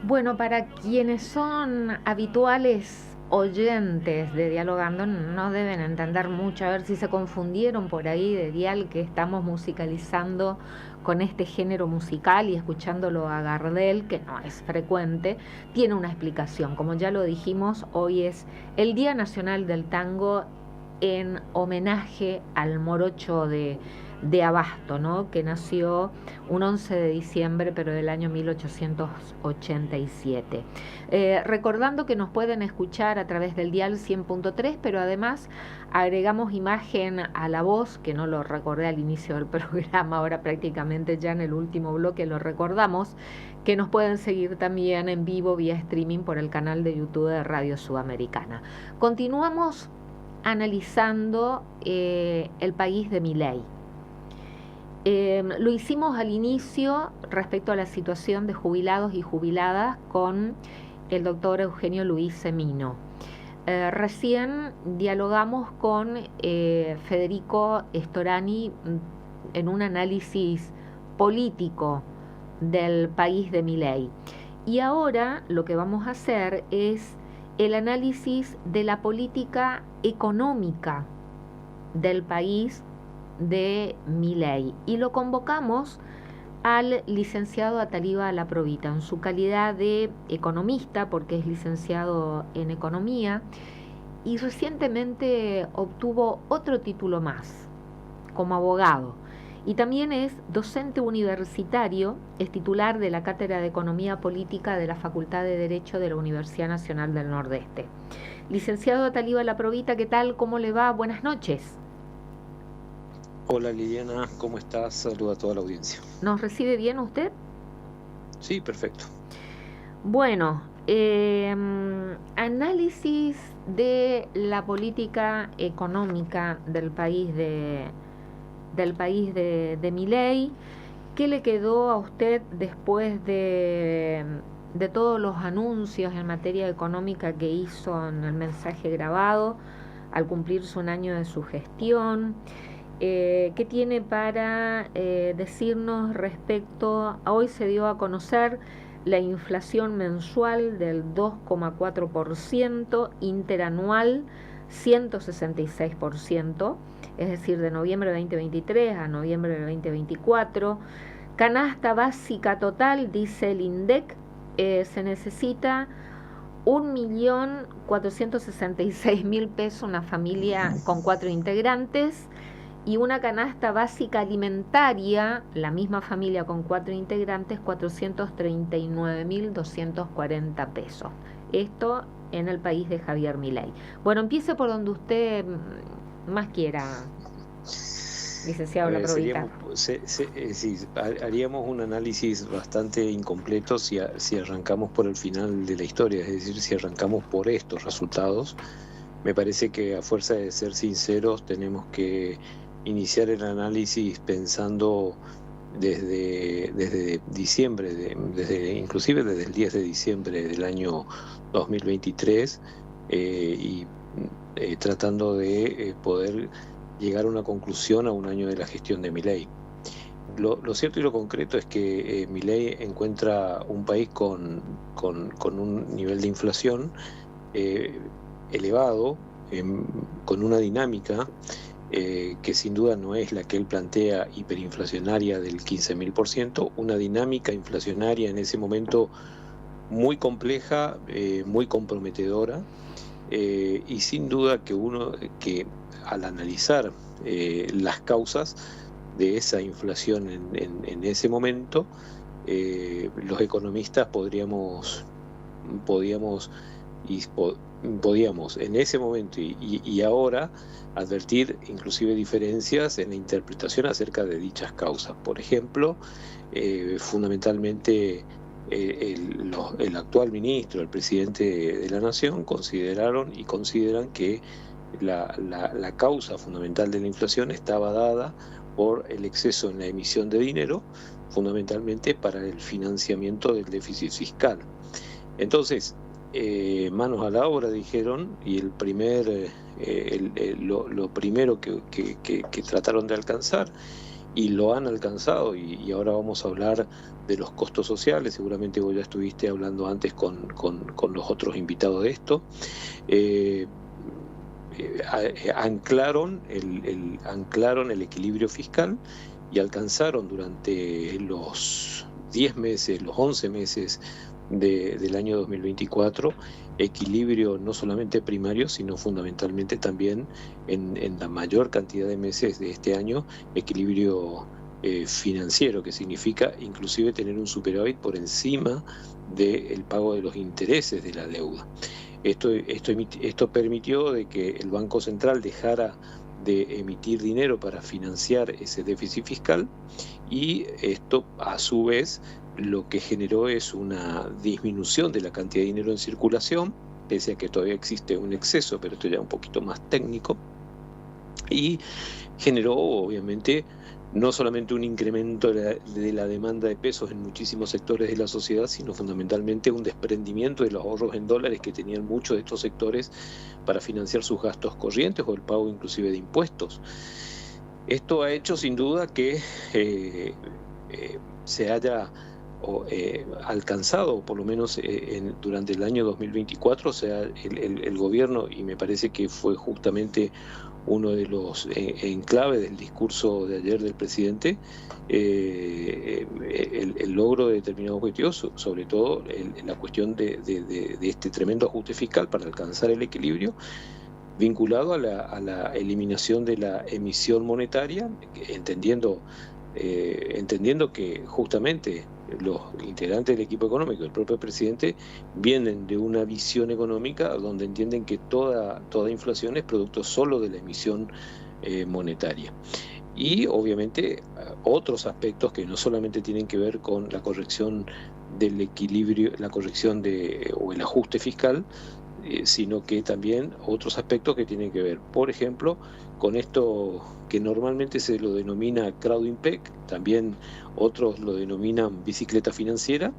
Bueno, para quienes son habituales oyentes de Dialogando, no deben entender mucho, a ver si se confundieron por ahí de dial que estamos musicalizando con este género musical y escuchándolo a Gardel, que no es frecuente, tiene una explicación. Como ya lo dijimos, hoy es el Día Nacional del Tango en homenaje al morocho de Abasto, ¿no? Que nació un 11 de diciembre, pero del año 1887. Recordando que nos pueden escuchar a través del dial 100.3, pero además agregamos imagen a la voz, que no lo recordé al inicio del programa, ahora prácticamente ya en el último bloque lo recordamos, que nos pueden seguir también en vivo vía streaming por el canal de YouTube de Radio Sudamericana. Continuamos analizando el país de Milei. Lo hicimos al inicio respecto a la situación de jubilados y jubiladas con el doctor Eugenio Luis Semino. Recién dialogamos con Federico Storani en un análisis político del país de Milei. Y ahora lo que vamos a hacer es el análisis de la política económica del país de Milei, y lo convocamos al licenciado Ataliba Laprovita en su calidad de economista, porque es licenciado en economía y recientemente obtuvo otro título más como abogado, y también es docente universitario, es titular de la Cátedra de Economía Política de la Facultad de Derecho de la Universidad Nacional del Nordeste. Licenciado Ataliba Laprovita, ¿qué tal? ¿Cómo le va? Buenas noches. Hola Liliana, ¿cómo estás? Saludo a toda la audiencia. ¿Nos recibe bien usted? Sí, perfecto. Bueno, análisis de la política económica del país de Milei. ¿Qué le quedó a usted después de todos los anuncios en materia económica que hizo en el mensaje grabado al cumplirse un año de su gestión? ¿Qué tiene para decirnos respecto a hoy? Se dio a conocer la inflación mensual del 2,4%, interanual 166%, es decir, de noviembre de 2023 a noviembre de 2024. Canasta básica total, dice el INDEC, se necesita 1.466.000 pesos una familia con 4 integrantes, y una canasta básica alimentaria, la misma familia con 4 integrantes, 439.240 pesos. Esto en el país de Javier Milei. Bueno, empiece por donde usted más quiera, licenciado Laprovita. Sí, haríamos un análisis bastante incompleto si arrancamos por el final de la historia, es decir, si arrancamos por estos resultados. Me parece que a fuerza de ser sinceros tenemos que iniciar el análisis pensando desde diciembre, inclusive desde el 10 de diciembre del año 2023, y tratando de poder llegar a una conclusión a un año de la gestión de Milei. Lo cierto y lo concreto es que Milei encuentra un país con un nivel de inflación elevado, con una dinámica que sin duda no es la que él plantea hiperinflacionaria del 15.000%, una dinámica inflacionaria en ese momento muy compleja, muy comprometedora, y sin duda que al analizar las causas de esa inflación en ese momento, los economistas podíamos en ese momento y ahora advertir inclusive diferencias en la interpretación acerca de dichas causas. Por ejemplo, fundamentalmente el actual ministro, el presidente de la Nación, consideraron y consideran que la causa fundamental de la inflación estaba dada por el exceso en la emisión de dinero, fundamentalmente para el financiamiento del déficit fiscal. Entonces, manos a la obra, dijeron, y lo primero que trataron de alcanzar y lo han alcanzado, y ahora vamos a hablar de los costos sociales. Seguramente vos ya estuviste hablando antes con los otros invitados de esto. Anclaron el equilibrio fiscal y alcanzaron durante los 10 meses, los 11 meses del año 2024, equilibrio no solamente primario, sino fundamentalmente también en la mayor cantidad de meses de este año, equilibrio financiero, que significa inclusive tener un superávit por encima del pago de los intereses de la deuda. Esto permitió de que el Banco Central dejara de emitir dinero para financiar ese déficit fiscal, y esto a su vez lo que generó es una disminución de la cantidad de dinero en circulación, pese a que todavía existe un exceso, pero esto ya es un poquito más técnico, y generó obviamente no solamente un incremento de la demanda de pesos en muchísimos sectores de la sociedad, sino fundamentalmente un desprendimiento de los ahorros en dólares que tenían muchos de estos sectores para financiar sus gastos corrientes o el pago inclusive de impuestos. Esto ha hecho sin duda que se haya alcanzado, o por lo menos durante el año 2024, o sea, el gobierno, y me parece que fue justamente uno de los enclaves del discurso de ayer del presidente, el logro de determinados objetivos, sobre todo la cuestión de este tremendo ajuste fiscal para alcanzar el equilibrio, vinculado a la eliminación de la emisión monetaria, entendiendo que justamente los integrantes del equipo económico, el propio presidente, vienen de una visión económica donde entienden que toda inflación es producto solo de la emisión monetaria. Y obviamente otros aspectos que no solamente tienen que ver con la corrección del equilibrio, la corrección o el ajuste fiscal, sino que también otros aspectos que tienen que ver, por ejemplo, con esto que normalmente se lo denomina crowding-peg, también otros lo denominan bicicleta financiera,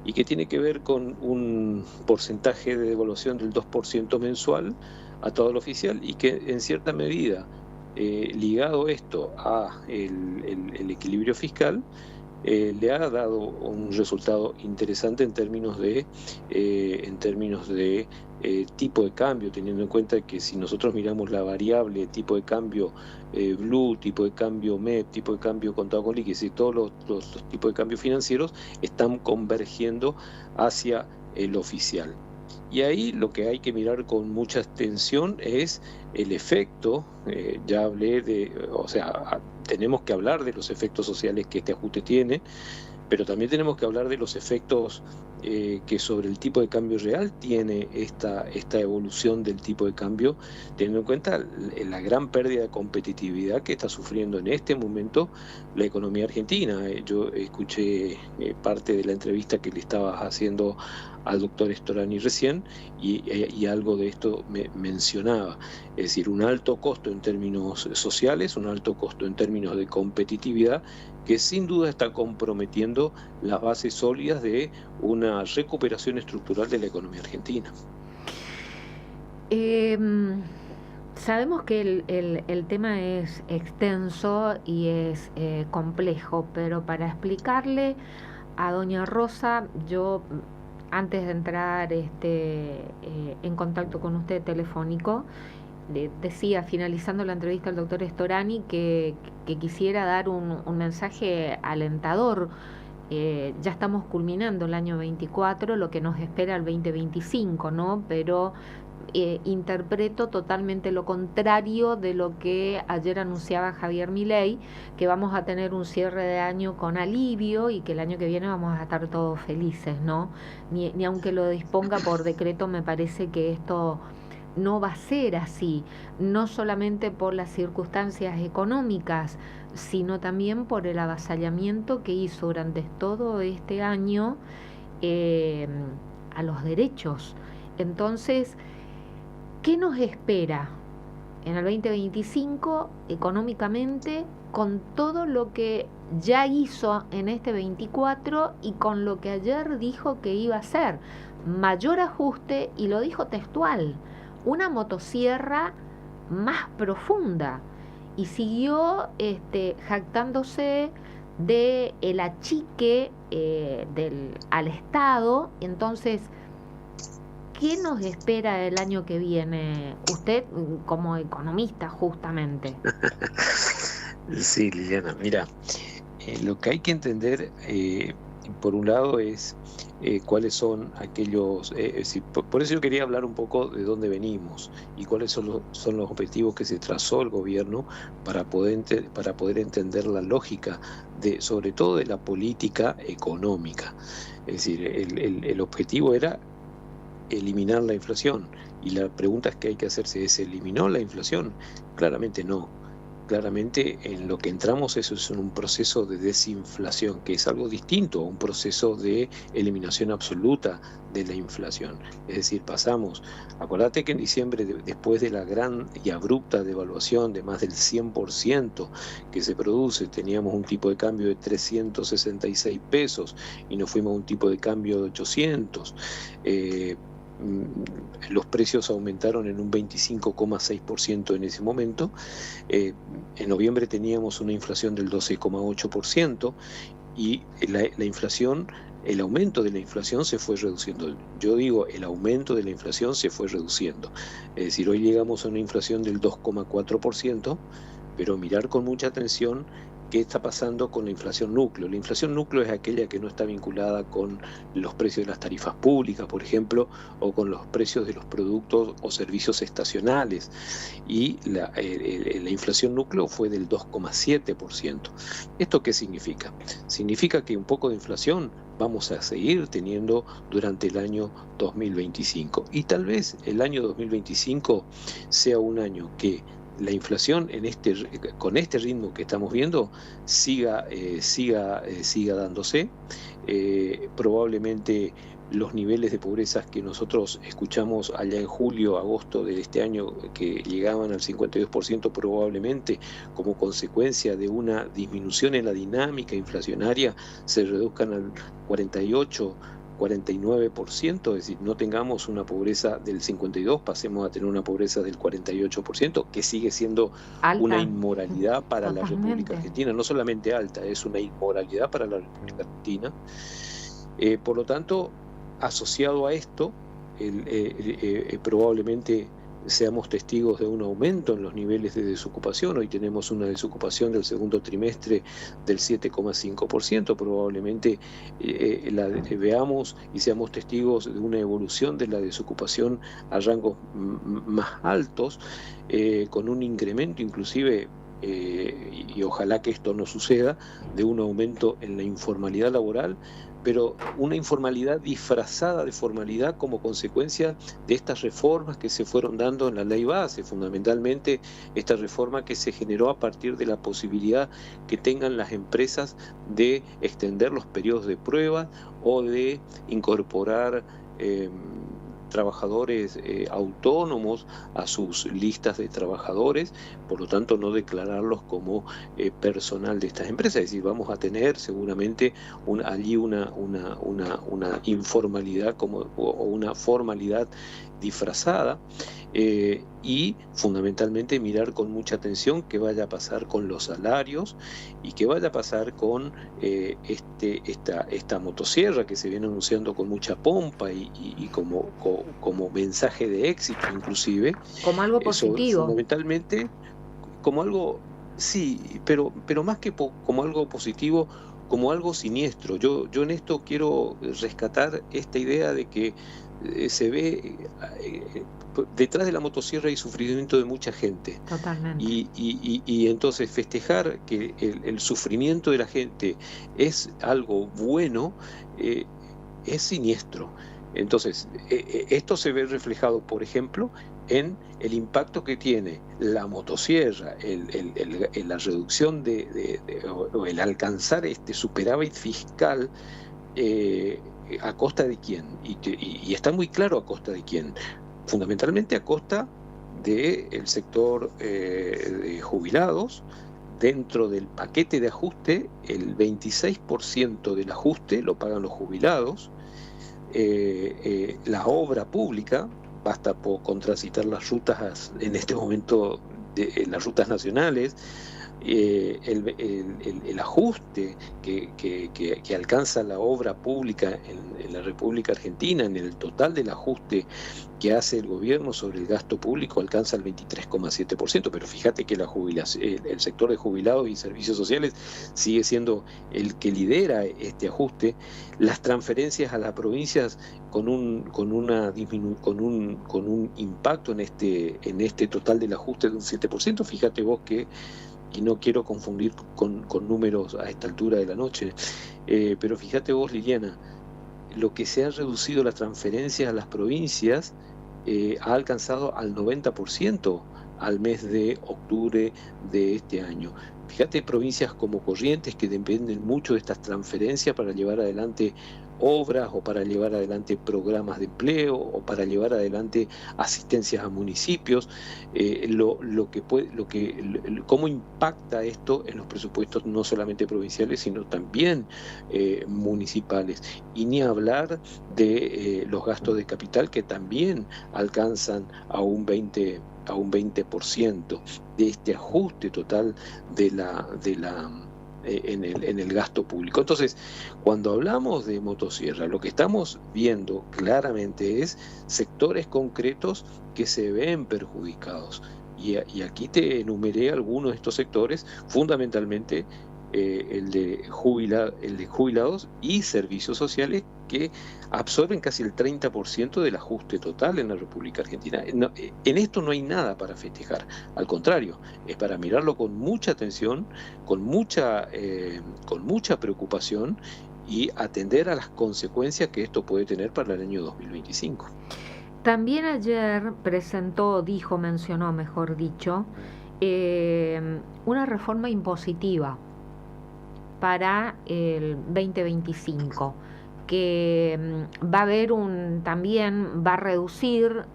y que tiene que ver con un porcentaje de devaluación del 2% mensual a todo lo oficial, y que en cierta medida, ligado esto a el equilibrio fiscal, le ha dado un resultado interesante en términos de tipo de cambio, teniendo en cuenta que si nosotros miramos la variable tipo de cambio blue, tipo de cambio MEP, tipo de cambio contado con liquidez, y todos los tipos de cambio financieros están convergiendo hacia el oficial. Y ahí lo que hay que mirar con mucha atención es el efecto, ya hablé tenemos que hablar de los efectos sociales que este ajuste tiene, pero también tenemos que hablar de los efectos que sobre el tipo de cambio real tiene esta evolución del tipo de cambio, teniendo en cuenta la gran pérdida de competitividad que está sufriendo en este momento la economía argentina. Yo escuché parte de la entrevista que le estabas haciendo al doctor Storani recién, y algo de esto me mencionaba, es decir, un alto costo en términos sociales, un alto costo en términos de competitividad, que sin duda está comprometiendo las bases sólidas de una recuperación estructural de la economía argentina. Sabemos que el tema es extenso y es complejo, pero para explicarle a doña Rosa, yo antes de entrar en contacto con usted telefónico, decía, finalizando la entrevista al doctor Storani, que quisiera dar un mensaje alentador. Ya estamos culminando el año 24, lo que nos espera el 2025, ¿no? Pero interpreto totalmente lo contrario de lo que ayer anunciaba Javier Milei, que vamos a tener un cierre de año con alivio y que el año que viene vamos a estar todos felices, ¿no? Ni aunque lo disponga por decreto, me parece que esto no va a ser así, no solamente por las circunstancias económicas, sino también por el avasallamiento que hizo durante todo este año a los derechos. Entonces, ¿qué nos espera en el 2025 económicamente con todo lo que ya hizo en este 24 y con lo que ayer dijo que iba a hacer? Mayor ajuste, y lo dijo textual, una motosierra más profunda. y siguió jactándose de el achique al Estado. Entonces, ¿qué nos espera el año que viene? Usted como economista, justamente. Sí, Liliana, mira, lo que hay que entender, por un lado, es cuáles son aquellos, por eso yo quería hablar un poco de dónde venimos y cuáles son los objetivos que se trazó el gobierno para poder entender la lógica sobre todo de la política económica. Es decir, el objetivo era eliminar la inflación, y la pregunta que hay que hacerse es: ¿se eliminó la inflación? Claramente no. Claramente en lo que entramos eso es en un proceso de desinflación, que es algo distinto a un proceso de eliminación absoluta de la inflación. Es decir, pasamos, acuérdate que en diciembre, después de la gran y abrupta devaluación de más del 100% que se produce, teníamos un tipo de cambio de 366 pesos y nos fuimos a un tipo de cambio de 800. Los precios aumentaron en un 25,6% en ese momento. En noviembre teníamos una inflación del 12,8% y la inflación, el aumento de la inflación se fue reduciendo. Yo digo, el aumento de la inflación se fue reduciendo. Es decir, hoy llegamos a una inflación del 2,4%, pero mirar con mucha atención qué está pasando con la inflación núcleo. La inflación núcleo es aquella que no está vinculada con los precios de las tarifas públicas, por ejemplo, o con los precios de los productos o servicios estacionales. Y la inflación núcleo fue del 2,7%. ¿Esto qué significa? Significa que un poco de inflación vamos a seguir teniendo durante el año 2025. Y tal vez el año 2025 sea un año que la inflación con este ritmo que estamos viendo siga dándose. Probablemente los niveles de pobreza que nosotros escuchamos allá en julio, agosto de este año, que llegaban al 52%, probablemente como consecuencia de una disminución en la dinámica inflacionaria, se reduzcan al 49%, es decir, no tengamos una pobreza del 52%, pasemos a tener una pobreza del 48%, que sigue siendo alta, una inmoralidad para la República Argentina, no solamente alta, es una inmoralidad para la República Argentina. Por lo tanto, asociado a esto, probablemente seamos testigos de un aumento en los niveles de desocupación. Hoy tenemos una desocupación del segundo trimestre del 7,5%, probablemente veamos y seamos testigos de una evolución de la desocupación a rangos más altos, con un incremento inclusive, y ojalá que esto no suceda, de un aumento en la informalidad laboral, pero una informalidad disfrazada de formalidad como consecuencia de estas reformas que se fueron dando en la ley base, fundamentalmente esta reforma que se generó a partir de la posibilidad que tengan las empresas de extender los periodos de prueba o de incorporar trabajadores autónomos a sus listas de trabajadores, por lo tanto no declararlos como personal de estas empresas. Es decir, vamos a tener seguramente allí una informalidad o una formalidad disfrazada, y fundamentalmente mirar con mucha atención qué vaya a pasar con los salarios y qué vaya a pasar con esta motosierra que se viene anunciando con mucha pompa y como mensaje de éxito, inclusive. Como algo positivo. Fundamentalmente, como algo, sí, pero más que como algo positivo, como algo siniestro. Yo en esto quiero rescatar esta idea de que se ve detrás de la motosierra hay sufrimiento de mucha gente. Totalmente. Y entonces festejar que el sufrimiento de la gente es algo bueno, es siniestro. Entonces, esto se ve reflejado, por ejemplo, en el impacto que tiene la motosierra, la reducción o el alcanzar este superávit fiscal, ¿a costa de quién? Y está muy claro a costa de quién. Fundamentalmente a costa del sector de jubilados. Dentro del paquete de ajuste, el 26% del ajuste lo pagan los jubilados. La obra pública, basta con transitar las rutas en este momento en las rutas nacionales, el ajuste que alcanza la obra pública en la República Argentina, en el total del ajuste que hace el gobierno sobre el gasto público, alcanza el 23,7%, pero fíjate que el sector de jubilados y servicios sociales sigue siendo el que lidera este ajuste. Las transferencias a las provincias con un impacto en este total del ajuste de un 7%, fíjate vos que, y no quiero confundir con números a esta altura de la noche, pero fíjate vos, Liliana, lo que se ha reducido las transferencias a las provincias ha alcanzado al 90% al mes de octubre de este año. Fíjate, provincias como Corrientes, que dependen mucho de estas transferencias para llevar adelante obras o para llevar adelante programas de empleo o para llevar adelante asistencias a municipios, cómo impacta esto en los presupuestos no solamente provinciales sino también municipales, y ni hablar de los gastos de capital, que también alcanzan a un 20% de este ajuste total en el gasto público. Entonces, cuando hablamos de motosierra, lo que estamos viendo claramente es sectores concretos que se ven perjudicados. Y aquí te enumeré algunos de estos sectores, fundamentalmente el de jubilados y servicios sociales, que absorben casi el 30% del ajuste total en la República Argentina. En esto no hay nada para festejar, al contrario, es para mirarlo con mucha atención, con mucha preocupación, y atender a las consecuencias que esto puede tener para el año 2025. También ayer mencionó, una reforma impositiva para el 2025, que va a haber va a reducir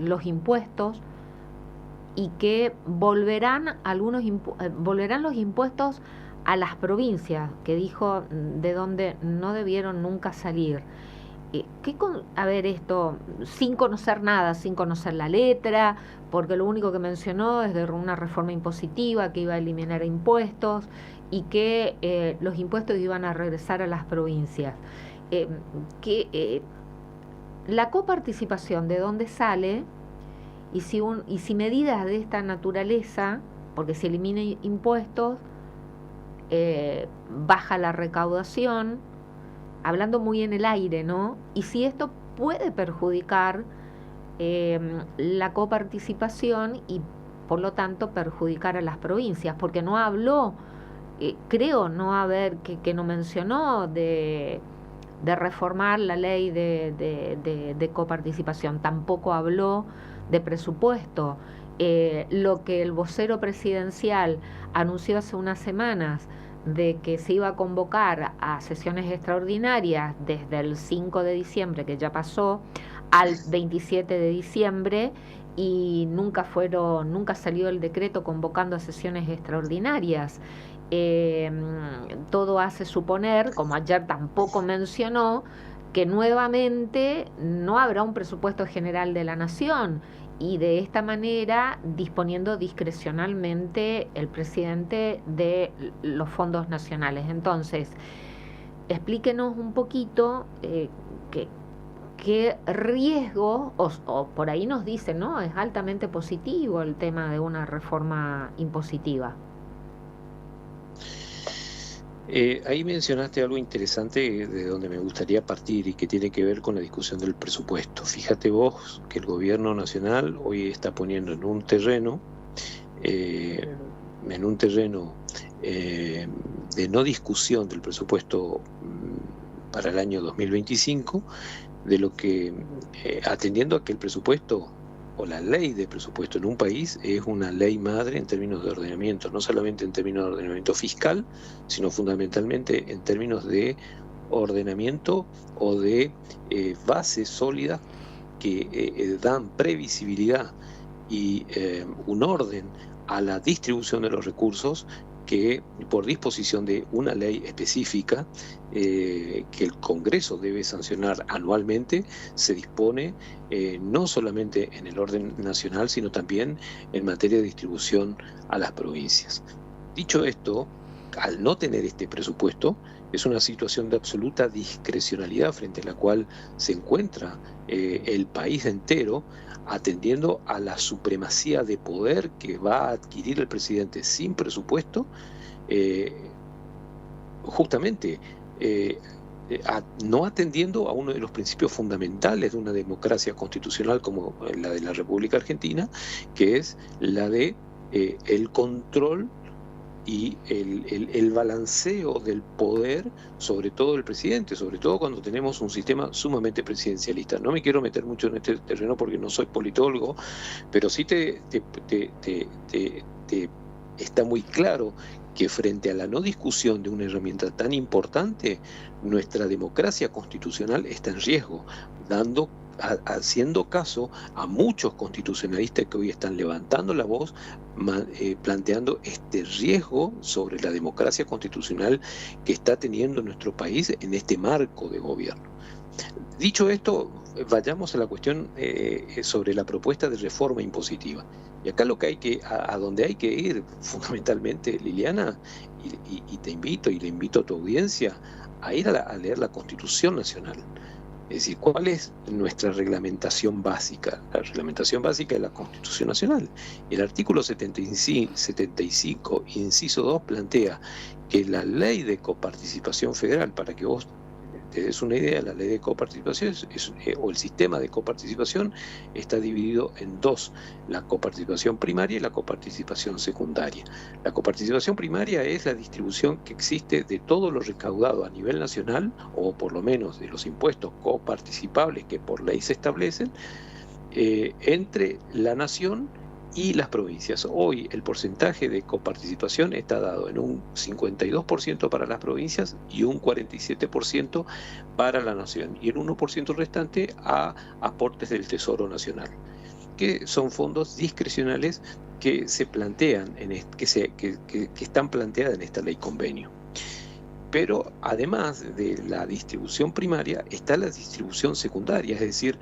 los impuestos, y que volverán los impuestos a las provincias, que dijo de donde no debieron nunca salir. Esto sin conocer nada, sin conocer la letra, porque lo único que mencionó es de una reforma impositiva que iba a eliminar impuestos y que los impuestos iban a regresar a las provincias. La coparticipación, ¿de dónde sale? Y si medidas de esta naturaleza, porque si elimina impuestos, baja la recaudación, hablando muy en el aire, ¿no? Y si esto puede perjudicar la coparticipación y por lo tanto perjudicar a las provincias, porque no habló, creo que no mencionó de reformar la ley de coparticipación, tampoco habló de presupuesto. Lo que el vocero presidencial anunció hace unas semanas, de que se iba a convocar a sesiones extraordinarias desde el 5 de diciembre, que ya pasó, al 27 de diciembre, y nunca salió el decreto convocando a sesiones extraordinarias. Todo hace suponer, como ayer tampoco mencionó, que nuevamente no habrá un presupuesto general de la Nación, y de esta manera disponiendo discrecionalmente el presidente de los fondos nacionales. Entonces, explíquenos un poquito qué riesgo, o por ahí nos dicen, ¿no? Es altamente positivo el tema de una reforma impositiva. Ahí mencionaste algo interesante de donde me gustaría partir, y que tiene que ver con la discusión del presupuesto. Fíjate vos que el gobierno nacional hoy está poniendo en un terreno de no discusión del presupuesto para el año 2025, de lo que atendiendo a que el presupuesto o la ley de presupuesto en un país es una ley madre en términos de ordenamiento, no solamente en términos de ordenamiento fiscal, sino fundamentalmente en términos de ordenamiento o de bases sólidas que dan previsibilidad y un orden a la distribución de los recursos que por disposición de una ley específica que el Congreso debe sancionar anualmente, se dispone no solamente en el orden nacional, sino también en materia de distribución a las provincias. Dicho esto, al no tener este presupuesto, es una situación de absoluta discrecionalidad frente a la cual se encuentra el país entero, atendiendo a la supremacía de poder que va a adquirir el presidente sin presupuesto, justamente no atendiendo a uno de los principios fundamentales de una democracia constitucional como la de la República Argentina, que es la de el control y el balanceo del poder, sobre todo el presidente, sobre todo cuando tenemos un sistema sumamente presidencialista. No me quiero meter mucho en este terreno porque no soy politólogo, pero sí está muy claro que frente a la no discusión de una herramienta tan importante, nuestra democracia constitucional está en riesgo, haciendo caso a muchos constitucionalistas que hoy están levantando la voz, planteando este riesgo sobre la democracia constitucional que está teniendo nuestro país en este marco de gobierno. Dicho esto, vayamos a la cuestión sobre la propuesta de reforma impositiva. Y acá a donde hay que ir fundamentalmente, Liliana, y te invito y le invito a tu audiencia a ir a leer la Constitución Nacional. Es decir, ¿cuál es nuestra reglamentación básica? La reglamentación básica es la Constitución Nacional. El artículo 75, inciso 2, plantea que la ley de coparticipación federal, para que vos te des una idea, la ley de coparticipación o el sistema de coparticipación está dividido en dos: la coparticipación primaria y la coparticipación secundaria. La coparticipación primaria es la distribución que existe de todo lo recaudado a nivel nacional, o por lo menos de los impuestos coparticipables que por ley se establecen, entre la nación y las provincias. Hoy el porcentaje de coparticipación está dado en un 52% para las provincias y un 47% para la nación, y el 1% restante a aportes del Tesoro Nacional, que son fondos discrecionales que se plantean que están planteadas en esta ley convenio. Pero además de la distribución primaria está la distribución secundaria, es decir,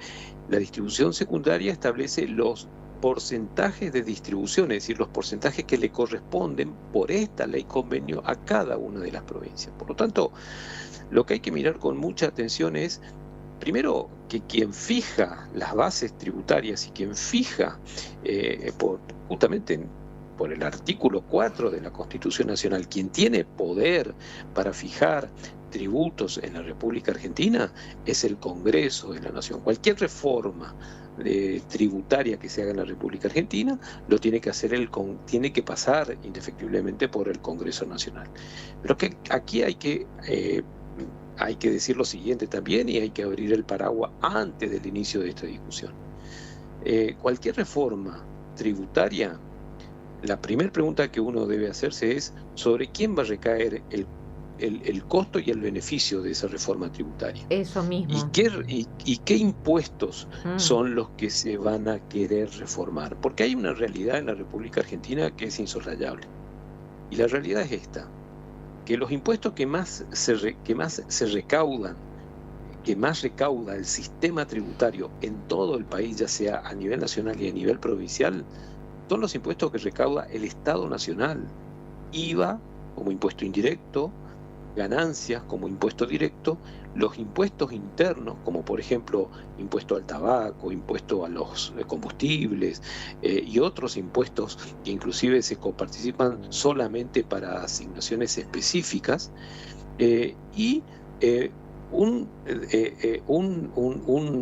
la distribución secundaria establece los porcentajes de distribución, es decir, los porcentajes que le corresponden por esta ley convenio a cada una de las provincias. Por lo tanto, lo que hay que mirar con mucha atención es, primero, que quien fija las bases tributarias y quien fija, justamente por el artículo 4 de la Constitución Nacional, quien tiene poder para fijar tributos en la República Argentina es el Congreso de la Nación. Cualquier reforma tributaria que se haga en la República Argentina lo tiene que hacer tiene que pasar indefectiblemente por el Congreso Nacional. Pero que aquí hay que decir lo siguiente también, y hay que abrir el paraguas antes del inicio de esta discusión. Cualquier reforma tributaria, la primera pregunta que uno debe hacerse es sobre quién va a recaer el costo y el beneficio de esa reforma tributaria. Eso mismo. ¿Y qué impuestos son los que se van a querer reformar? Porque hay una realidad en la República Argentina que es insoslayable. Y la realidad es esta: que los impuestos que más se recaudan, que más recauda el sistema tributario en todo el país, ya sea a nivel nacional y a nivel provincial, son los impuestos que recauda el Estado Nacional. IVA como impuesto indirecto, ganancias como impuesto directo, los impuestos internos, como por ejemplo impuesto al tabaco, impuesto a los combustibles y otros impuestos que inclusive se coparticipan solamente para asignaciones específicas, y un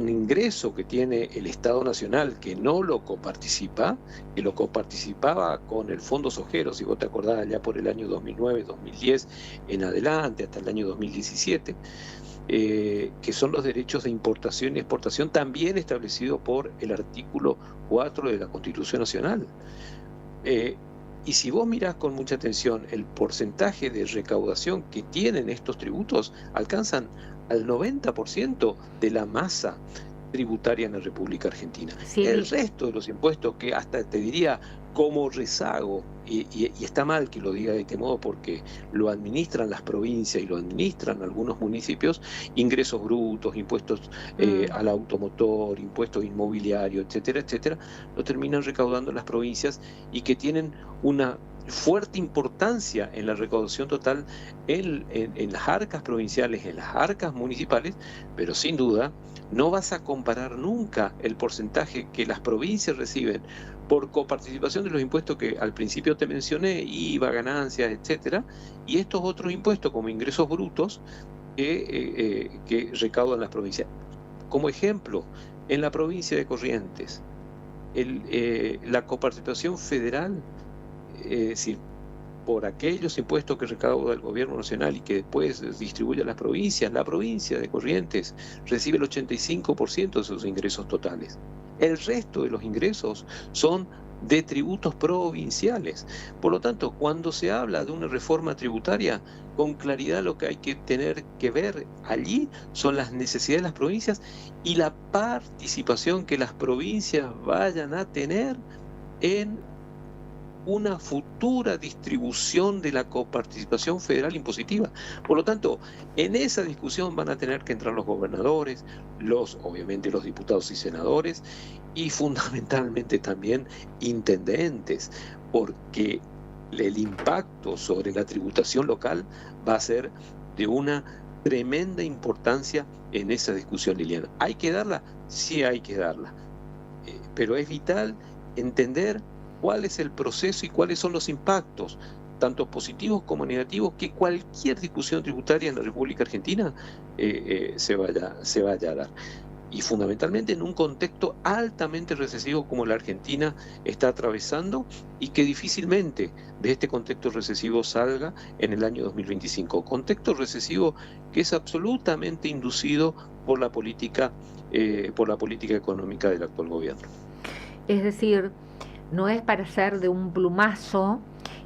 ingreso que tiene el Estado Nacional que no lo coparticipa, que lo coparticipaba con el Fondo Sojero, si vos te acordás, allá por el año 2009, 2010 en adelante, hasta el año 2017, que son los derechos de importación y exportación, también establecidos por el artículo 4 de la Constitución Nacional. Y si vos mirás con mucha atención, el porcentaje de recaudación que tienen estos tributos alcanzan al 90% de la masa tributaria en la República Argentina. Sí. El resto de los impuestos, que hasta te diría como rezago, y está mal que lo diga de este modo porque lo administran las provincias y lo administran algunos municipios, ingresos brutos, impuestos al automotor, impuestos inmobiliarios, etcétera, etcétera, lo terminan recaudando las provincias y que tienen una fuerte importancia en la recaudación total en las arcas provinciales, en las arcas municipales, pero sin duda no vas a comparar nunca el porcentaje que las provincias reciben por coparticipación de los impuestos que al principio te mencioné, IVA, ganancias, etcétera, y estos otros impuestos como ingresos brutos que recaudan las provincias. Como ejemplo, en la provincia de Corrientes, la coparticipación federal, es decir, por aquellos impuestos que recauda el gobierno nacional y que después distribuye a las provincias, la provincia de Corrientes recibe el 85% de sus ingresos totales. El resto de los ingresos son de tributos provinciales. Por lo tanto, cuando se habla de una reforma tributaria, con claridad lo que hay que tener que ver allí son las necesidades de las provincias y la participación que las provincias vayan a tener en una futura distribución de la coparticipación federal impositiva. Por lo tanto, en esa discusión van a tener que entrar los gobernadores, obviamente los diputados y senadores, y fundamentalmente también intendentes, porque el impacto sobre la tributación local va a ser de una tremenda importancia en esa discusión, Liliana. ¿Hay que darla? Sí hay que darla. Pero es vital entender cuál es el proceso y cuáles son los impactos, tanto positivos como negativos, que cualquier discusión tributaria en la República Argentina se vaya a dar. Y fundamentalmente en un contexto altamente recesivo como la Argentina está atravesando y que difícilmente de este contexto recesivo salga en el año 2025. Contexto recesivo que es absolutamente inducido por la política económica del actual gobierno. Es decir, no es para ser de un plumazo,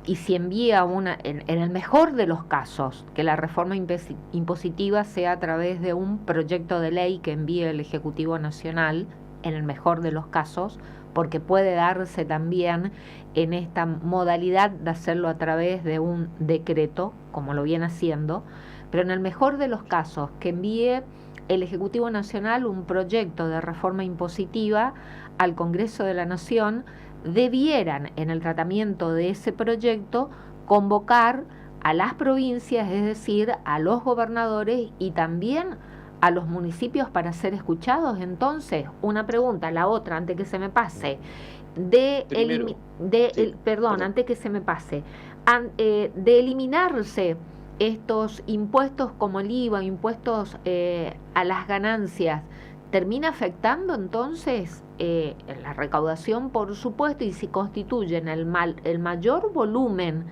y si envía en el mejor de los casos, que la reforma impositiva sea a través de un proyecto de ley que envíe el Ejecutivo Nacional, en el mejor de los casos, porque puede darse también en esta modalidad de hacerlo a través de un decreto, como lo viene haciendo, pero en el mejor de los casos, que envíe el Ejecutivo Nacional un proyecto de reforma impositiva al Congreso de la Nación, debieran en el tratamiento de ese proyecto convocar a las provincias, es decir, a los gobernadores y también a los municipios para ser escuchados. Entonces, una pregunta, la otra, antes que se me pase, de eliminarse estos impuestos como el IVA, impuestos a las ganancias, ¿termina afectando entonces la recaudación, por supuesto, y si constituyen el mayor volumen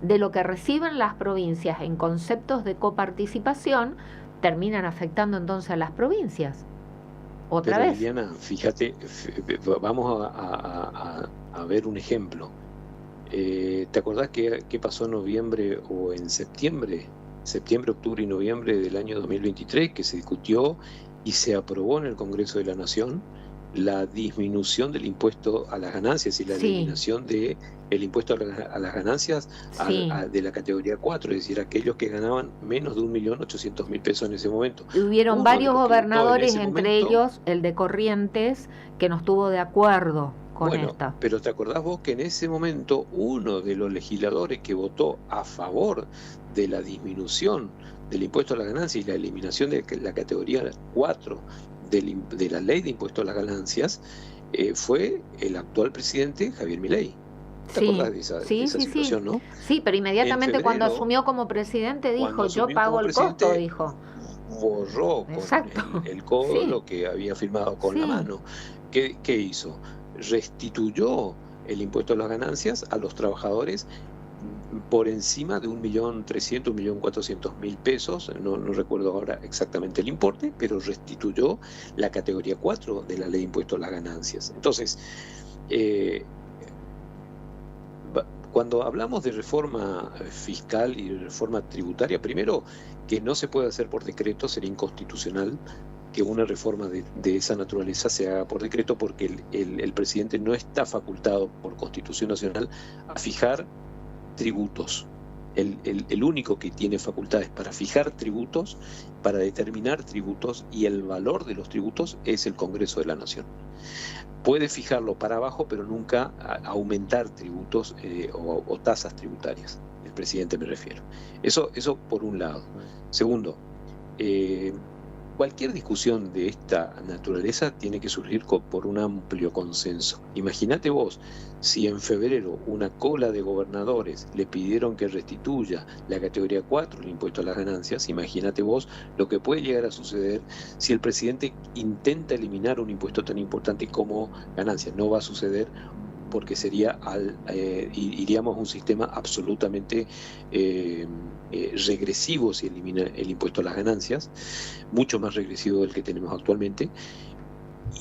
de lo que reciben las provincias en conceptos de coparticipación, terminan afectando entonces a las provincias? ¿Otra vez? Liliana, fíjate, vamos a ver un ejemplo. ¿Te acordás qué pasó en noviembre o en septiembre, octubre y noviembre del año 2023, que se discutió y se aprobó en el Congreso de la Nación la disminución del impuesto a las ganancias y la eliminación del impuesto a las ganancias de la categoría 4, es decir, aquellos que ganaban menos de 1.800.000 pesos en ese momento? Hubieron varios gobernadores, entre ellos el de Corrientes, que no estuvo de acuerdo con esto. Pero ¿te acordás vos que en ese momento uno de los legisladores que votó a favor de la disminución del impuesto a la ganancia y la eliminación de la categoría 4 de la ley de impuesto a las ganancias fue el actual presidente Javier Milei? ¿Te acordás de esa situación, no? Sí, pero inmediatamente febrero, cuando asumió como presidente dijo, yo pago el costo, dijo. Borró con el codo lo que había firmado con la mano. ¿Qué hizo? Restituyó el impuesto a las ganancias a los trabajadores por encima de 1.300.000, 1.400.000 pesos, no recuerdo ahora exactamente el importe, pero restituyó la categoría 4 de la ley de impuesto a las ganancias. Entonces, cuando hablamos de reforma fiscal y de reforma tributaria, primero, que no se puede hacer por decreto, sería inconstitucional, que una reforma de esa naturaleza se haga por decreto, porque el presidente no está facultado por Constitución Nacional a fijar tributos. El único que tiene facultades para fijar tributos, para determinar tributos y el valor de los tributos, es el Congreso de la Nación. Puede fijarlo para abajo, pero nunca aumentar tributos o tasas tributarias. El presidente, me refiero. Eso por un lado. Segundo, cualquier discusión de esta naturaleza tiene que surgir por un amplio consenso. Imagínate vos, si en febrero una cola de gobernadores le pidieron que restituya la categoría 4, el impuesto a las ganancias, imagínate vos lo que puede llegar a suceder si el presidente intenta eliminar un impuesto tan importante como ganancias. No va a suceder, porque iríamos a un sistema absolutamente regresivo si elimina el impuesto a las ganancias, mucho más regresivo del que tenemos actualmente,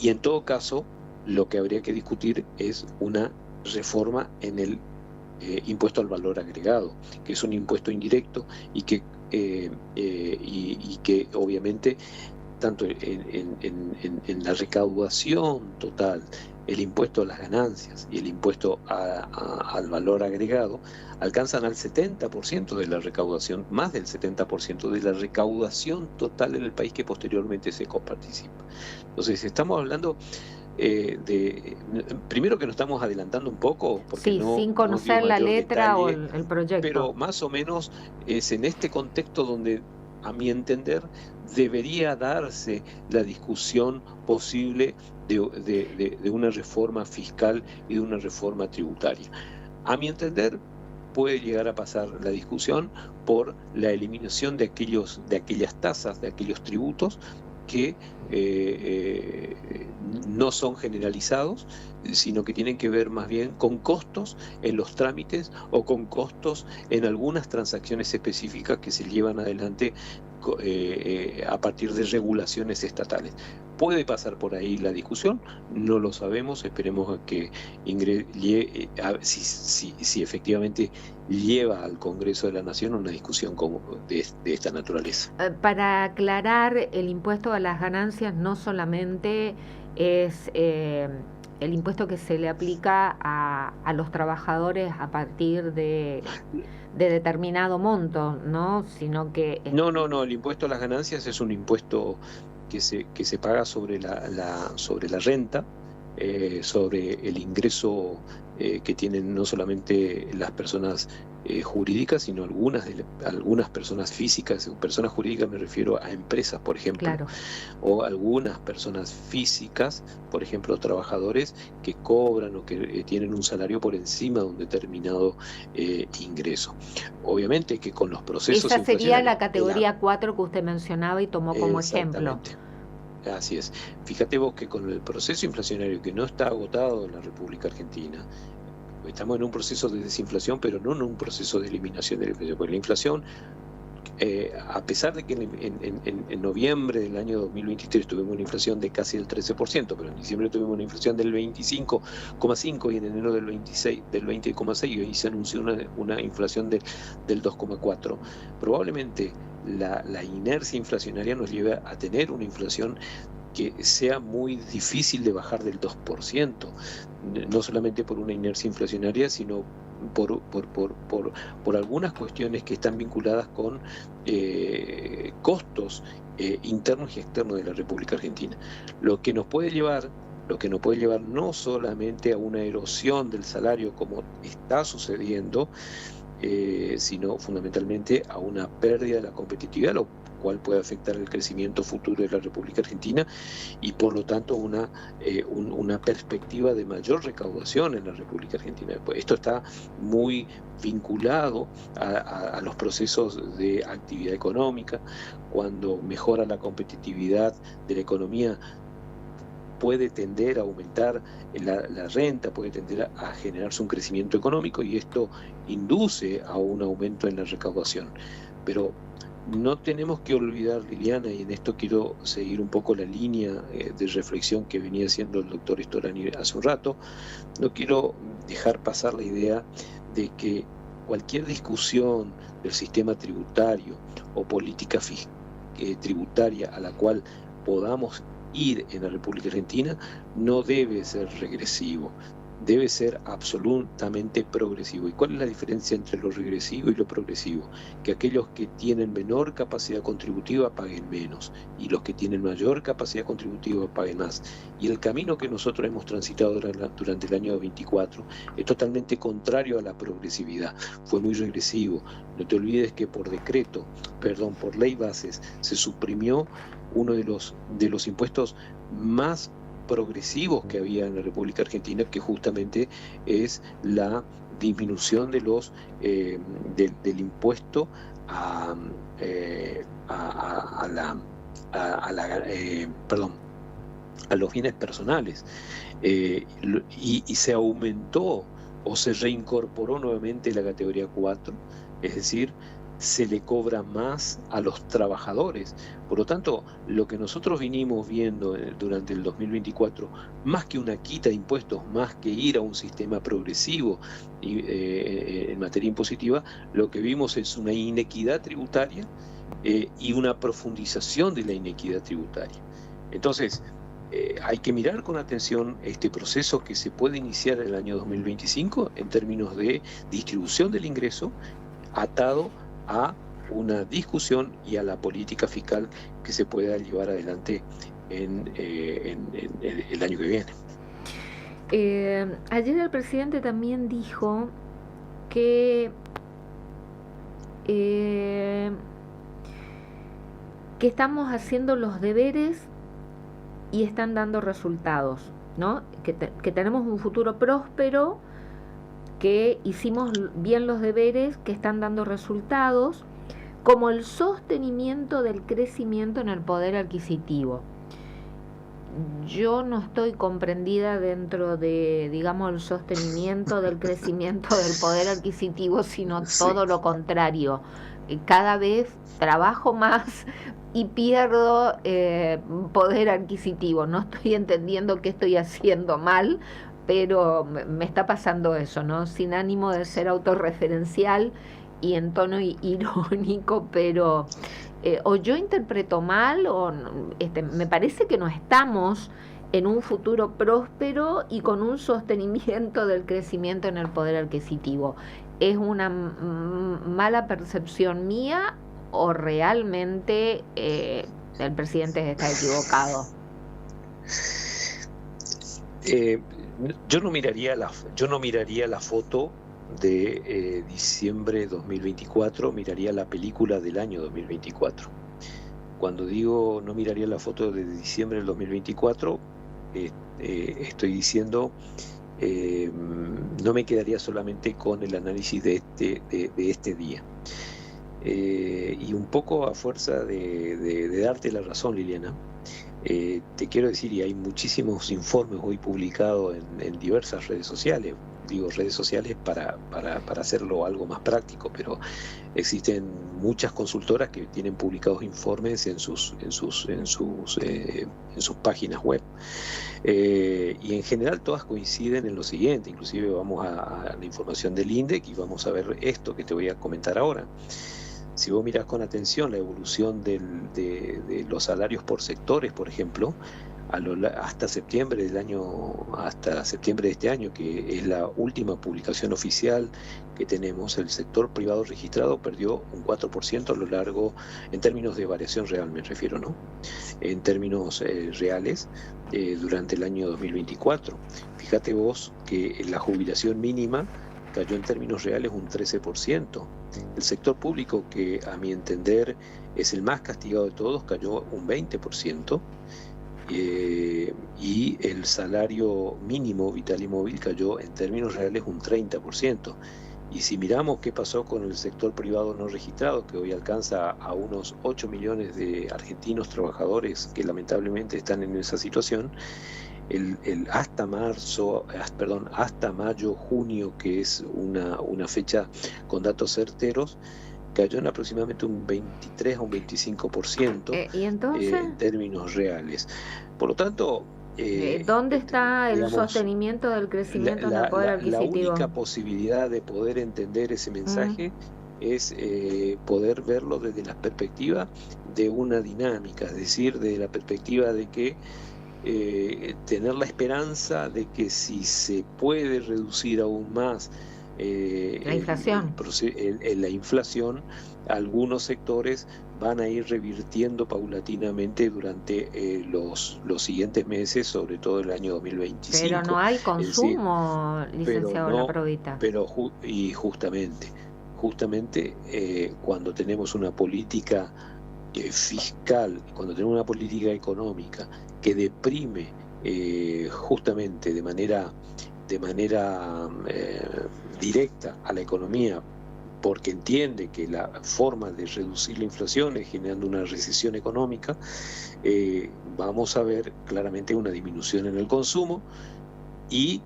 y en todo caso lo que habría que discutir es una reforma en el impuesto al valor agregado, que es un impuesto indirecto y que obviamente tanto en la recaudación total, el impuesto a las ganancias y el impuesto al valor agregado alcanzan al 70% de la recaudación, más del 70% de la recaudación total en el país, que posteriormente se coparticipa. Entonces estamos hablando primero que nos estamos adelantando un poco, porque sí, sin conocer la letra o el proyecto, pero más o menos es en este contexto donde, a mi entender, debería darse la discusión posible de una reforma fiscal y de una reforma tributaria. A mi entender, puede llegar a pasar la discusión por la eliminación de aquellas tasas, de aquellos tributos que no son generalizados, sino que tienen que ver más bien con costos en los trámites o con costos en algunas transacciones específicas que se llevan adelante a partir de regulaciones estatales. Puede pasar por ahí la discusión, no lo sabemos, esperemos a que si efectivamente lleva al Congreso de la Nación una discusión de esta naturaleza. Para aclarar, el impuesto a las ganancias no solamente es el impuesto que se le aplica a los trabajadores a partir de determinado monto, ¿no? Sino que... No, el impuesto a las ganancias es un impuesto que se paga sobre la renta, sobre el ingreso que tienen no solamente las personas jurídicas, sino algunas personas físicas. Personas jurídicas me refiero a empresas, por ejemplo, claro, o algunas personas físicas, por ejemplo, trabajadores que cobran o que tienen un salario por encima de un determinado ingreso. Obviamente que con los procesos... Esa sería la categoría 4 que usted mencionaba y tomó como ejemplo. Así es. Fíjate vos que con el proceso inflacionario, que no está agotado en la República Argentina, estamos en un proceso de desinflación, pero no en un proceso de eliminación de la inflación, porque la inflación, a pesar de que en noviembre del año 2023 tuvimos una inflación de casi el 13%, pero en diciembre tuvimos una inflación del 25,5% y en enero del 20,6%, y ahí se anunció una inflación del 2,4%. Probablemente la inercia inflacionaria nos lleve a tener una inflación que sea muy difícil de bajar del 2%, no solamente por una inercia inflacionaria, sino por algunas cuestiones que están vinculadas con costos internos y externos de la República Argentina. Lo que nos puede llevar no solamente a una erosión del salario como está sucediendo, sino fundamentalmente a una pérdida de la competitividad, lo cual puede afectar el crecimiento futuro de la República Argentina y por lo tanto una perspectiva de mayor recaudación en la República Argentina. Esto está muy vinculado a los procesos de actividad económica. Cuando mejora la competitividad de la economía, puede tender a aumentar la renta, puede tender a generarse un crecimiento económico, y esto induce a un aumento en la recaudación. Pero no tenemos que olvidar, Liliana, y en esto quiero seguir un poco la línea de reflexión que venía haciendo el doctor Storani hace un rato, no quiero dejar pasar la idea de que cualquier discusión del sistema tributario o política tributaria a la cual podamos ir en la República Argentina no debe ser regresivo, debe ser absolutamente progresivo. ¿Y cuál es la diferencia entre lo regresivo y lo progresivo? Que aquellos que tienen menor capacidad contributiva paguen menos y los que tienen mayor capacidad contributiva paguen más. Y el camino que nosotros hemos transitado durante el año 24 es totalmente contrario a la progresividad. Fue muy regresivo. No te olvides que por ley bases, se suprimió uno de los impuestos más progresivos que había en la República Argentina, que justamente es la disminución de del impuesto a los bienes personales, y se aumentó o se reincorporó nuevamente la categoría 4, es decir, se le cobra más a los trabajadores. Por lo tanto, lo que nosotros vinimos viendo durante el 2024, más que una quita de impuestos, más que ir a un sistema progresivo en materia impositiva, lo que vimos es una inequidad tributaria y una profundización de la inequidad tributaria. Entonces, hay que mirar con atención este proceso que se puede iniciar en el año 2025 en términos de distribución del ingreso atado a una discusión y a la política fiscal que se pueda llevar adelante en el año que viene. Ayer el presidente también dijo que estamos haciendo los deberes y están dando resultados, ¿no? Que tenemos un futuro próspero, que hicimos bien los deberes, que están dando resultados, como el sostenimiento del crecimiento en el poder adquisitivo. Yo no estoy comprendida dentro de, digamos, el sostenimiento del crecimiento del poder adquisitivo, sino todo lo contrario. Cada vez trabajo más y pierdo poder adquisitivo. No estoy entendiendo qué estoy haciendo mal, pero me está pasando eso, ¿no? Sin ánimo de ser autorreferencial y en tono irónico, pero o yo interpreto mal o me parece que no estamos en un futuro próspero y con un sostenimiento del crecimiento en el poder adquisitivo. ¿Es una mala percepción mía o realmente el presidente está equivocado? Yo no miraría la foto de diciembre de 2024, miraría la película del año 2024. Cuando digo no miraría la foto de diciembre del 2024, estoy diciendo no me quedaría solamente con el análisis de este día. Y un poco a fuerza de darte la razón, Liliana, te quiero decir, y hay muchísimos informes hoy publicados en diversas redes sociales, digo redes sociales para hacerlo algo más práctico, pero existen muchas consultoras que tienen publicados informes en sus páginas web, y en general todas coinciden en lo siguiente. Inclusive vamos a la información del INDEC y vamos a ver esto que te voy a comentar ahora. Si vos mirás con atención la evolución de los salarios por sectores, por ejemplo, hasta septiembre de este año, que es la última publicación oficial que tenemos, el sector privado registrado perdió un 4% a lo largo, en términos de variación real me refiero, ¿no? En términos reales, durante el año 2024. Fíjate vos que la jubilación mínima cayó en términos reales un 13%. El sector público, que a mi entender es el más castigado de todos, cayó un 20%. Y el salario mínimo vital y móvil cayó en términos reales un 30%. Y si miramos qué pasó con el sector privado no registrado, que hoy alcanza a unos 8 millones de argentinos trabajadores que lamentablemente están en esa situación, hasta mayo, junio, que es una fecha con datos certeros, cayó en aproximadamente un 23 a un 25%. ¿Y entonces? En términos reales. Por lo tanto, ¿dónde está el sostenimiento del crecimiento en el poder adquisitivo? La única posibilidad de poder entender ese mensaje es poder verlo desde la perspectiva de una dinámica, es decir, desde la perspectiva de que tener la esperanza de que si se puede reducir aún más la inflación, la inflación, algunos sectores van a ir revirtiendo paulatinamente durante los siguientes meses, sobre todo el año 2025. Pero no hay consumo, licenciado Laprovita. Y justamente cuando tenemos una política fiscal, cuando tenemos una política económica que deprime justamente de manera directa a la economía, porque entiende que la forma de reducir la inflación es generando una recesión económica, vamos a ver claramente una disminución en el consumo y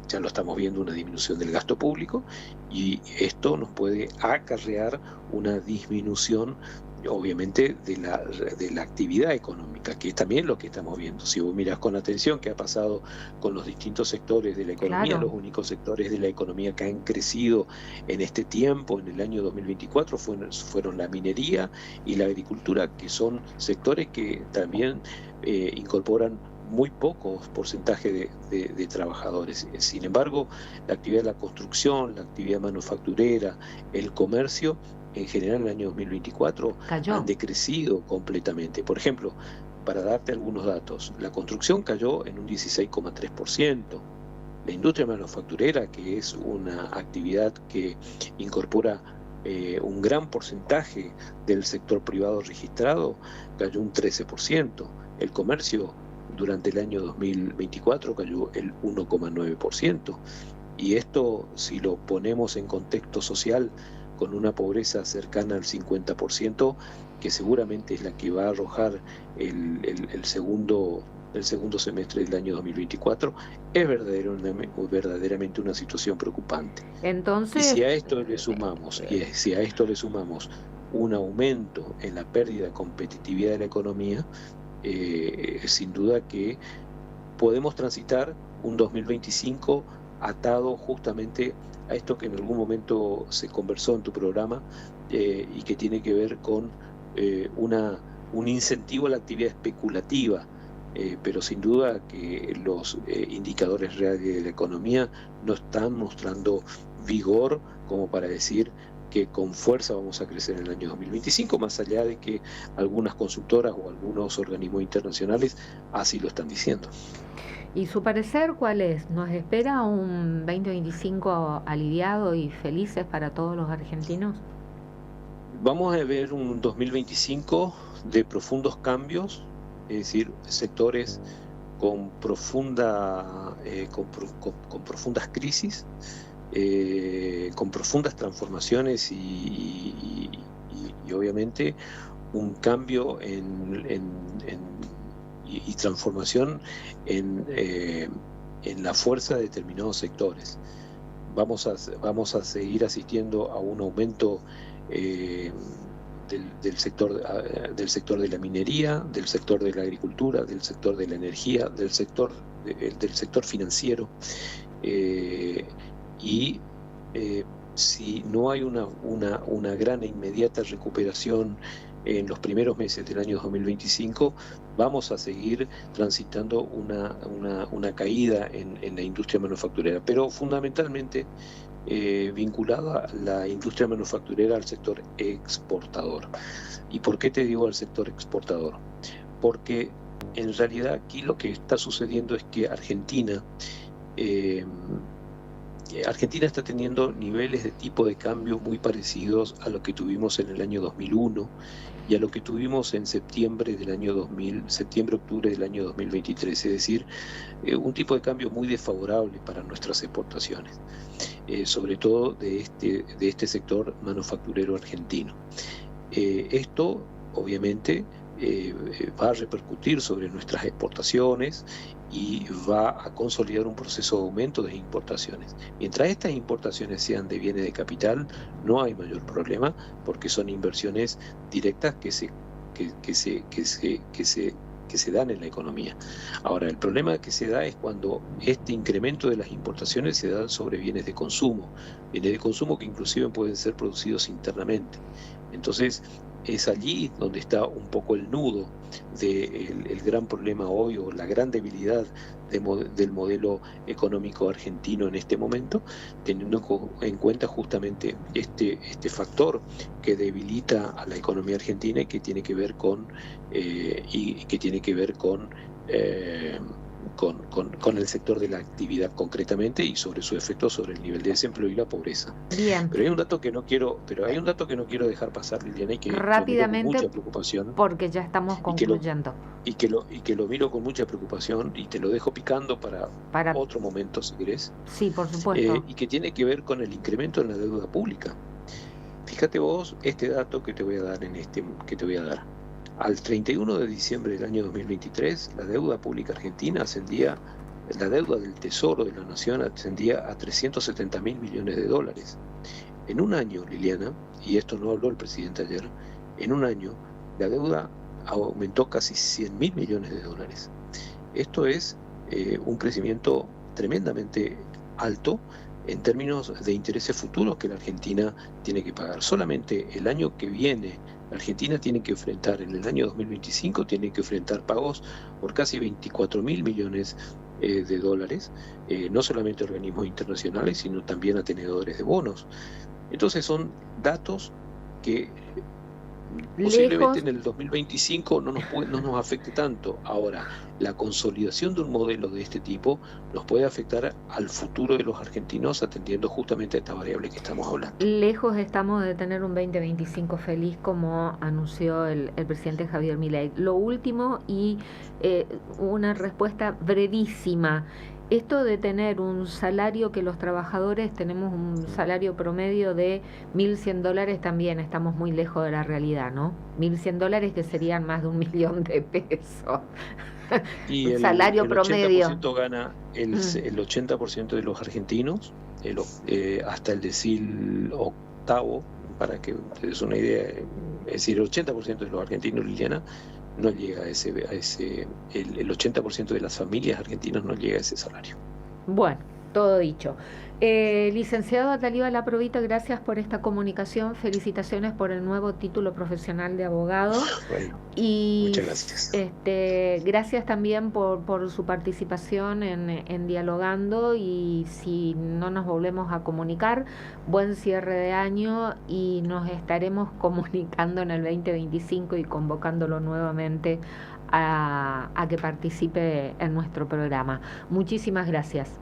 ya lo estamos viendo, una disminución del gasto público, y esto nos puede acarrear una disminución obviamente de la actividad económica, que es también lo que estamos viendo. Si vos mirás con atención qué ha pasado con los distintos sectores de la economía, claro, los únicos sectores de la economía que han crecido en este tiempo, en el año 2024, fueron la minería y la agricultura, que son sectores que también incorporan muy pocos porcentajes de trabajadores. Sin embargo, la actividad de la construcción, la actividad manufacturera, el comercio, en general en el año 2024 han decrecido completamente. Por ejemplo, para darte algunos datos, la construcción cayó en un 16,3%. La industria manufacturera, que es una actividad que incorpora un gran porcentaje del sector privado registrado, cayó un 13%. El comercio durante el año 2024 cayó el 1,9%. Y esto, si lo ponemos en contexto social, con una pobreza cercana al 50%, que seguramente es la que va a arrojar el segundo semestre del año 2024, es verdaderamente una situación preocupante. Entonces, y si a esto le sumamos un aumento en la pérdida de competitividad de la economía, sin duda que podemos transitar un 2025 atado justamente a esto que en algún momento se conversó en tu programa, y que tiene que ver con un incentivo a la actividad especulativa, pero sin duda que los indicadores reales de la economía no están mostrando vigor como para decir que con fuerza vamos a crecer en el año 2025, más allá de que algunas consultoras o algunos organismos internacionales así lo están diciendo. ¿Y su parecer cuál es? ¿Nos espera un 2025 aliviado y felices para todos los argentinos? Vamos a ver un 2025 de profundos cambios, es decir, sectores con profundas crisis, con profundas transformaciones y obviamente un cambio y transformación en la fuerza de determinados sectores. Vamos a seguir asistiendo a un aumento del sector de la minería, del sector de la agricultura, del sector de la energía, del sector financiero, y si no hay una gran e inmediata recuperación en los primeros meses del año 2025, vamos a seguir transitando una caída en la industria manufacturera, pero fundamentalmente vinculada a la industria manufacturera al sector exportador. ¿Y por qué te digo al sector exportador? Porque en realidad aquí lo que está sucediendo es que Argentina está teniendo niveles de tipo de cambio muy parecidos a lo que tuvimos en el año 2001 y a lo que tuvimos en septiembre, octubre del año 2023, es decir, un tipo de cambio muy desfavorable para nuestras exportaciones, sobre todo de este sector manufacturero argentino. Esto, obviamente, va a repercutir sobre nuestras exportaciones y va a consolidar un proceso de aumento de importaciones. Mientras estas importaciones sean de bienes de capital, no hay mayor problema, porque son inversiones directas que se se dan en la economía. Ahora, el problema que se da es cuando este incremento de las importaciones se da sobre bienes de consumo que inclusive pueden ser producidos internamente. Entonces, es allí donde está un poco el nudo del gran problema hoy, o la gran debilidad del modelo económico argentino en este momento, teniendo en cuenta justamente este factor que debilita a la economía argentina y que tiene que ver con el sector de la actividad concretamente, y sobre su efecto sobre el nivel de desempleo y la pobreza. Bien. Pero hay un dato que no quiero dejar pasar, Liliana, y que rápidamente, lo miro con mucha preocupación, porque ya estamos concluyendo. Y que lo miro con mucha preocupación, y te lo dejo picando para otro momento, si querés. Sí, por supuesto. Y que tiene que ver con el incremento en la deuda pública. Fíjate vos este dato que te voy a dar Al 31 de diciembre del año 2023, la deuda pública argentina la deuda del Tesoro de la Nación ascendía a 370.000 millones de dólares. En un año, Liliana, y esto no habló el presidente ayer, en un año la deuda aumentó casi 100.000 millones de dólares. Esto es un crecimiento tremendamente alto en términos de intereses futuros que la Argentina tiene que pagar. Solamente el año que viene, la Argentina tiene que enfrentar, en el año 2025, tiene que enfrentar pagos por casi 24.000 millones de dólares, no solamente a organismos internacionales, sino también a tenedores de bonos. Entonces son datos que posiblemente en el 2025 no nos afecte tanto. Ahora, la consolidación de un modelo de este tipo nos puede afectar al futuro de los argentinos, atendiendo justamente a esta variable que estamos hablando. Lejos estamos de tener un 2025 feliz, como anunció el presidente Javier Milei. Lo último, y una respuesta brevísima. Esto de tener un salario, que los trabajadores tenemos un salario promedio de $1.100, también estamos muy lejos de la realidad, ¿no? $1.100 que serían más de $1.000.000 de pesos. Y el salario promedio. 80% gana el 80% de los argentinos, hasta el decil octavo, para que te des una idea, es decir, el 80% de los argentinos, Liliana, no llega a ese el 80% de las familias argentinas no llega a ese salario. Bueno, todo dicho. Licenciado Ataliba Laprovita, gracias por esta comunicación, felicitaciones por el nuevo título profesional de abogado. Bueno, y muchas gracias. Gracias también por su participación en Dialogando, y si no nos volvemos a comunicar, buen cierre de año, y nos estaremos comunicando en el 2025 y convocándolo nuevamente a que participe en nuestro programa. Muchísimas gracias.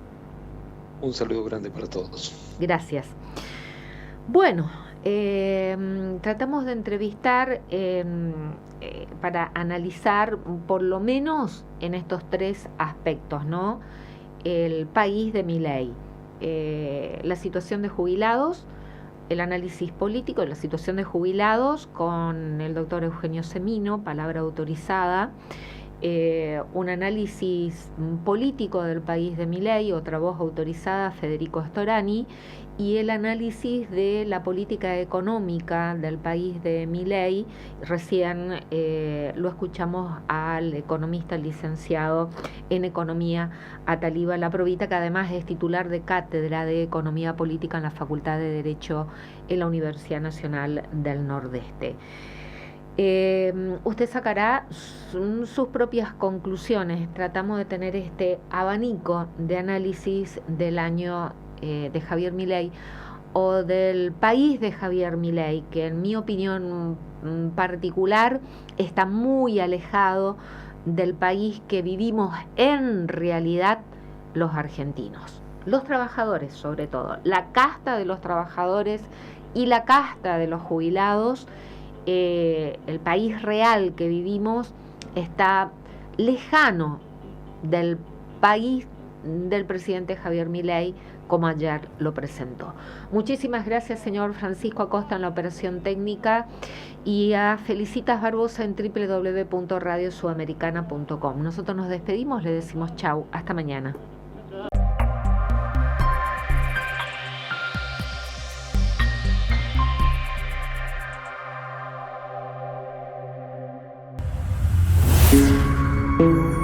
Un saludo grande para todos. Gracias. Bueno, tratamos de entrevistar para analizar por lo menos en estos tres aspectos, ¿no? El país de Milei, la situación de jubilados, el análisis político de la situación de jubilados con el doctor Eugenio Semino, palabra autorizada. Un análisis político del país de Milei, otra voz autorizada, Federico Storani, y el análisis de la política económica del país de Milei. Recién lo escuchamos al economista licenciado en Economía, Ataliba Laprovita, que además es titular de cátedra de Economía Política en la Facultad de Derecho en la Universidad Nacional del Nordeste. Usted sacará sus propias conclusiones. Tratamos de tener este abanico de análisis del año de Javier Milei, o del país de Javier Milei, que en mi opinión particular está muy alejado del país que vivimos en realidad los argentinos, los trabajadores, sobre todo la casta de los trabajadores y la casta de los jubilados. El país real que vivimos está lejano del país del presidente Javier Milei, como ayer lo presentó. Muchísimas gracias, señor Francisco Acosta, en la operación técnica, y a Felicitas Barbosa en www.radiosudamericana.com. Nosotros nos despedimos, le decimos chau, hasta mañana. Thank you.